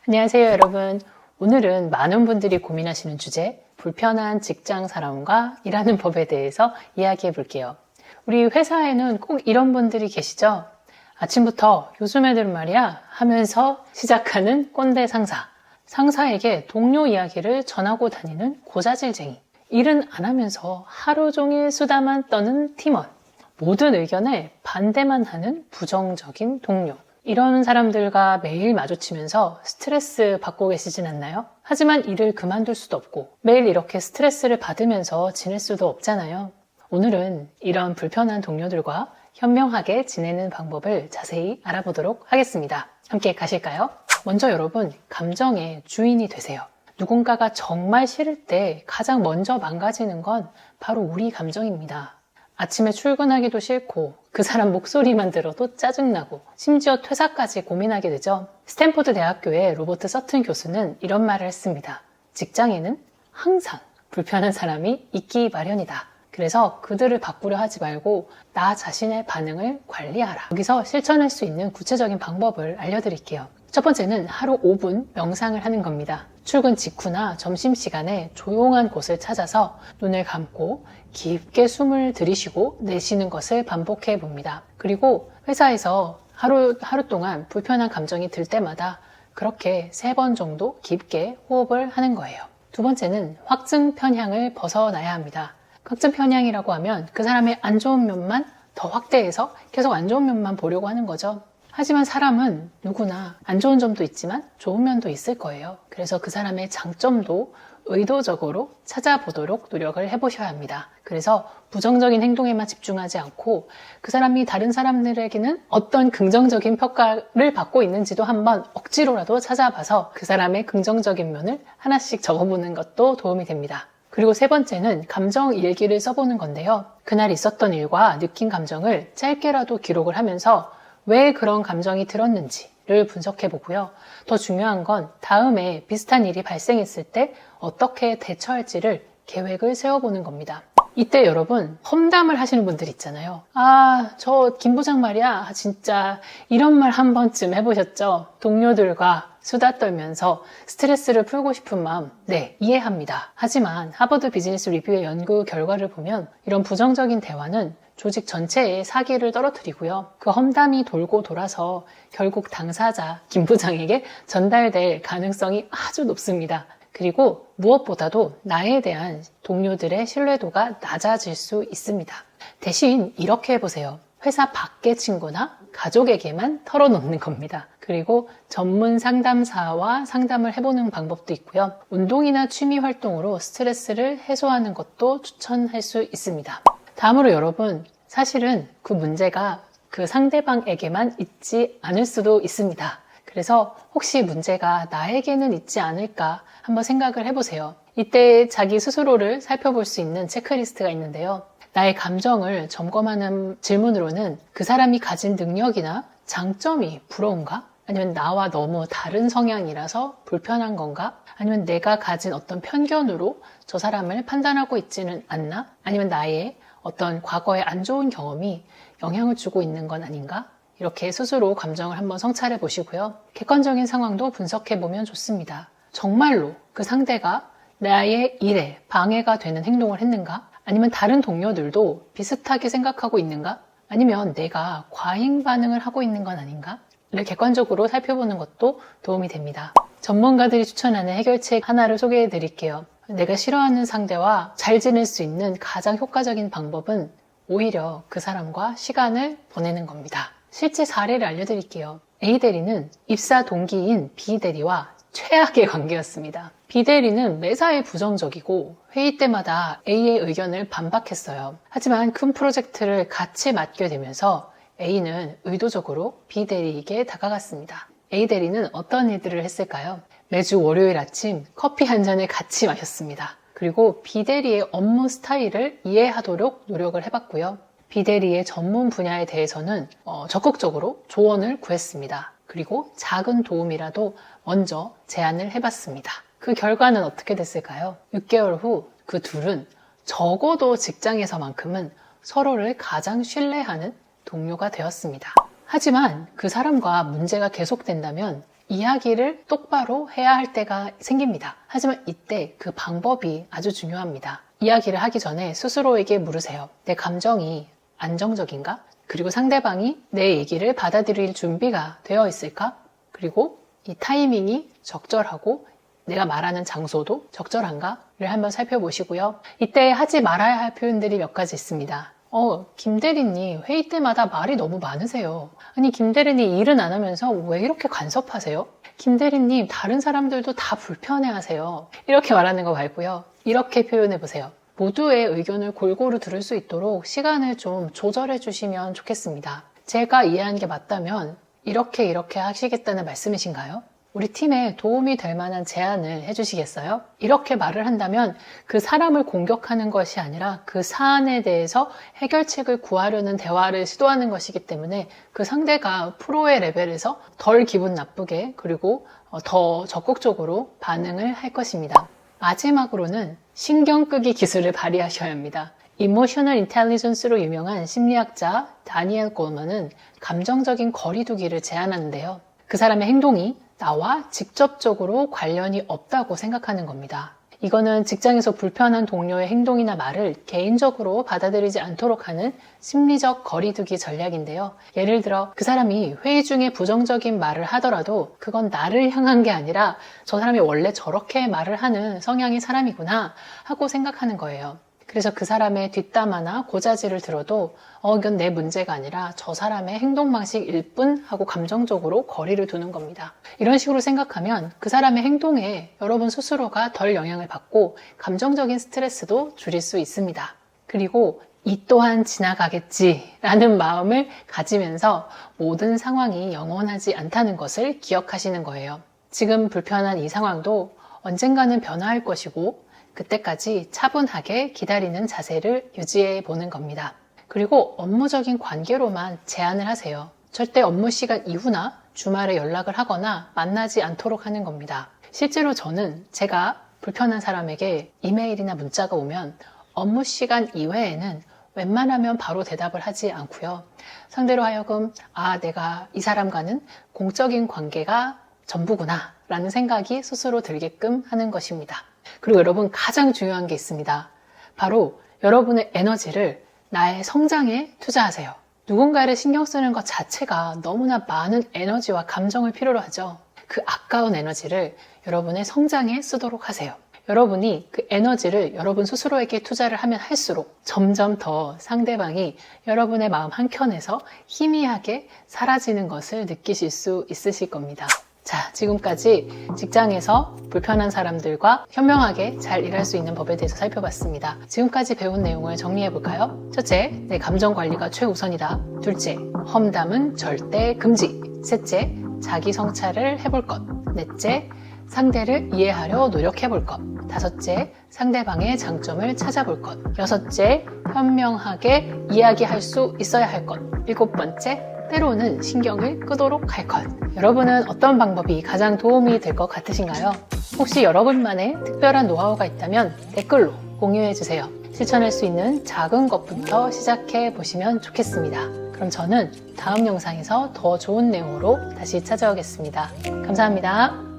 안녕하세요, 여러분. 오늘은 많은 분들이 고민하시는 주제, 불편한 직장 사람과 일하는 법에 대해서 이야기해 볼게요. 우리 회사에는 꼭 이런 분들이 계시죠? 아침부터 요즘 애들은 말이야 하면서 시작하는 꼰대 상사. 상사에게 동료 이야기를 전하고 다니는 고자질쟁이. 일은 안 하면서 하루 종일 수다만 떠는 팀원. 모든 의견에 반대만 하는 부정적인 동료. 이런 사람들과 매일 마주치면서 스트레스 받고 계시진 않나요? 하지만 일을 그만둘 수도 없고 매일 이렇게 스트레스를 받으면서 지낼 수도 없잖아요. 오늘은 이런 불편한 동료들과 현명하게 지내는 방법을 자세히 알아보도록 하겠습니다. 함께 가실까요? 먼저 여러분, 감정의 주인이 되세요. 누군가가 정말 싫을 때 가장 먼저 망가지는 건 바로 우리 감정입니다. 아침에 출근하기도 싫고 그 사람 목소리만 들어도 짜증나고 심지어 퇴사까지 고민하게 되죠. 스탠포드 대학교의 로버트 서튼 교수는 이런 말을 했습니다. 직장에는 항상 불편한 사람이 있기 마련이다. 그래서 그들을 바꾸려 하지 말고 나 자신의 반응을 관리하라. 여기서 실천할 수 있는 구체적인 방법을 알려드릴게요. 첫 번째는 하루 5분 명상을 하는 겁니다. 출근 직후나 점심시간에 조용한 곳을 찾아서 눈을 감고 깊게 숨을 들이쉬고 내쉬는 것을 반복해 봅니다. 그리고 회사에서 하루 동안 불편한 감정이 들 때마다 그렇게 3번 정도 깊게 호흡을 하는 거예요. 두 번째는 확증 편향을 벗어나야 합니다. 확증 편향이라고 하면 그 사람의 안 좋은 면만 더 확대해서 계속 안 좋은 면만 보려고 하는 거죠. 하지만 사람은 누구나 안 좋은 점도 있지만 좋은 면도 있을 거예요. 그래서 그 사람의 장점도 의도적으로 찾아보도록 노력을 해보셔야 합니다. 그래서 부정적인 행동에만 집중하지 않고 그 사람이 다른 사람들에게는 어떤 긍정적인 평가를 받고 있는지도 한번 억지로라도 찾아봐서 그 사람의 긍정적인 면을 하나씩 적어보는 것도 도움이 됩니다. 그리고 세 번째는 감정 일기를 써보는 건데요. 그날 있었던 일과 느낀 감정을 짧게라도 기록을 하면서 왜 그런 감정이 들었는지를 분석해 보고요. 더 중요한 건 다음에 비슷한 일이 발생했을 때 어떻게 대처할지를 계획을 세워보는 겁니다. 이때 여러분, 험담을 하시는 분들 있잖아요. 저 김 부장 말이야. 진짜 이런 말 한 번쯤 해보셨죠? 동료들과 수다 떨면서 스트레스를 풀고 싶은 마음, 네, 이해합니다. 하지만 하버드 비즈니스 리뷰의 연구 결과를 보면 이런 부정적인 대화는 조직 전체에 사기를 떨어뜨리고요. 그 험담이 돌고 돌아서 결국 당사자 김 부장에게 전달될 가능성이 아주 높습니다. 그리고 무엇보다도 나에 대한 동료들의 신뢰도가 낮아질 수 있습니다. 대신 이렇게 해보세요. 회사 밖의 친구나 가족에게만 털어놓는 겁니다. 그리고 전문 상담사와 상담을 해보는 방법도 있고요. 운동이나 취미 활동으로 스트레스를 해소하는 것도 추천할 수 있습니다. 다음으로 여러분, 사실은 그 문제가 그 상대방에게만 있지 않을 수도 있습니다. 그래서 혹시 문제가 나에게는 있지 않을까 한번 생각을 해보세요. 이때 자기 스스로를 살펴볼 수 있는 체크리스트가 있는데요. 나의 감정을 점검하는 질문으로는 그 사람이 가진 능력이나 장점이 부러운가? 아니면 나와 너무 다른 성향이라서 불편한 건가? 아니면 내가 가진 어떤 편견으로 저 사람을 판단하고 있지는 않나? 아니면 나의 어떤 과거의 안 좋은 경험이 영향을 주고 있는 건 아닌가? 이렇게 스스로 감정을 한번 성찰해 보시고요. 객관적인 상황도 분석해 보면 좋습니다. 정말로 그 상대가 나의 일에 방해가 되는 행동을 했는가? 아니면 다른 동료들도 비슷하게 생각하고 있는가? 아니면 내가 과잉 반응을 하고 있는 건 아닌가? 를 객관적으로 살펴보는 것도 도움이 됩니다. 전문가들이 추천하는 해결책 하나를 소개해 드릴게요. 내가 싫어하는 상대와 잘 지낼 수 있는 가장 효과적인 방법은 오히려 그 사람과 시간을 보내는 겁니다. 실제 사례를 알려드릴게요. A대리는 입사 동기인 B대리와 최악의 관계였습니다. B대리는 매사에 부정적이고 회의 때마다 A의 의견을 반박했어요. 하지만 큰 프로젝트를 같이 맡게 되면서 A는 의도적으로 B대리에게 다가갔습니다. A대리는 어떤 일들을 했을까요? 매주 월요일 아침 커피 한 잔을 같이 마셨습니다. 그리고 B대리의 업무 스타일을 이해하도록 노력을 해봤고요. B대리의 전문 분야에 대해서는 적극적으로 조언을 구했습니다. 그리고 작은 도움이라도 먼저 제안을 해봤습니다. 그 결과는 어떻게 됐을까요? 6개월 후 그 둘은 적어도 직장에서만큼은 서로를 가장 신뢰하는 동료가 되었습니다. 하지만 그 사람과 문제가 계속된다면 이야기를 똑바로 해야 할 때가 생깁니다. 하지만 이때 그 방법이 아주 중요합니다. 이야기를 하기 전에 스스로에게 물으세요. 내 감정이 안정적인가? 그리고 상대방이 내 얘기를 받아들일 준비가 되어 있을까? 그리고 이 타이밍이 적절하고 내가 말하는 장소도 적절한가를 한번 살펴보시고요. 이때 하지 말아야 할 표현들이 몇 가지 있습니다. 김 대리님 회의 때마다 말이 너무 많으세요. 아니, 김 대리님 일은 안 하면서 왜 이렇게 간섭하세요? 김 대리님 다른 사람들도 다 불편해하세요. 이렇게 말하는 거 말고요. 이렇게 표현해 보세요. 모두의 의견을 골고루 들을 수 있도록 시간을 좀 조절해 주시면 좋겠습니다. 제가 이해한 게 맞다면 이렇게 하시겠다는 말씀이신가요? 우리 팀에 도움이 될 만한 제안을 해주시겠어요? 이렇게 말을 한다면 그 사람을 공격하는 것이 아니라 그 사안에 대해서 해결책을 구하려는 대화를 시도하는 것이기 때문에 그 상대가 프로의 레벨에서 덜 기분 나쁘게 그리고 더 적극적으로 반응을 할 것입니다. 마지막으로는 신경 끄기 기술을 발휘하셔야 합니다. 이모셔널 인텔리전스로 유명한 심리학자 다니엘 골먼은 감정적인 거리두기를 제안하는데요. 그 사람의 행동이 나와 직접적으로 관련이 없다고 생각하는 겁니다. 이거는 직장에서 불편한 동료의 행동이나 말을 개인적으로 받아들이지 않도록 하는 심리적 거리두기 전략인데요. 예를 들어 그 사람이 회의 중에 부정적인 말을 하더라도 그건 나를 향한 게 아니라 저 사람이 원래 저렇게 말을 하는 성향의 사람이구나 하고 생각하는 거예요. 그래서 그 사람의 뒷담화나 고자질을 들어도 이건 내 문제가 아니라 저 사람의 행동 방식일 뿐 하고 감정적으로 거리를 두는 겁니다. 이런 식으로 생각하면 그 사람의 행동에 여러분 스스로가 덜 영향을 받고 감정적인 스트레스도 줄일 수 있습니다. 그리고 이 또한 지나가겠지라는 마음을 가지면서 모든 상황이 영원하지 않다는 것을 기억하시는 거예요. 지금 불편한 이 상황도 언젠가는 변화할 것이고 그때까지 차분하게 기다리는 자세를 유지해 보는 겁니다. 그리고 업무적인 관계로만 제안을 하세요. 절대 업무 시간 이후나 주말에 연락을 하거나 만나지 않도록 하는 겁니다. 실제로 저는 제가 불편한 사람에게 이메일이나 문자가 오면 업무 시간 이외에는 웬만하면 바로 대답을 하지 않고요. 상대로 하여금 내가 이 사람과는 공적인 관계가 전부구나 라는 생각이 스스로 들게끔 하는 것입니다. 그리고 여러분 가장 중요한 게 있습니다. 바로 여러분의 에너지를 나의 성장에 투자하세요. 누군가를 신경 쓰는 것 자체가 너무나 많은 에너지와 감정을 필요로 하죠. 그 아까운 에너지를 여러분의 성장에 쓰도록 하세요. 여러분이 그 에너지를 여러분 스스로에게 투자를 하면 할수록 점점 더 상대방이 여러분의 마음 한켠에서 희미하게 사라지는 것을 느끼실 수 있으실 겁니다. 자, 지금까지 직장에서 불편한 사람들과 현명하게 잘 일할 수 있는 법에 대해서 살펴봤습니다. 지금까지 배운 내용을 정리해볼까요? 첫째, 내 감정 관리가 최우선이다. 둘째, 험담은 절대 금지. 셋째, 자기 성찰을 해볼 것. 넷째, 상대를 이해하려 노력해볼 것. 다섯째, 상대방의 장점을 찾아볼 것. 여섯째, 현명하게 이야기할 수 있어야 할 것. 일곱 번째, 때로는 신경을 끄도록 할 것. 여러분은 어떤 방법이 가장 도움이 될 것 같으신가요? 혹시 여러분만의 특별한 노하우가 있다면 댓글로 공유해주세요. 실천할 수 있는 작은 것부터 시작해 보시면 좋겠습니다. 그럼 저는 다음 영상에서 더 좋은 내용으로 다시 찾아오겠습니다. 감사합니다.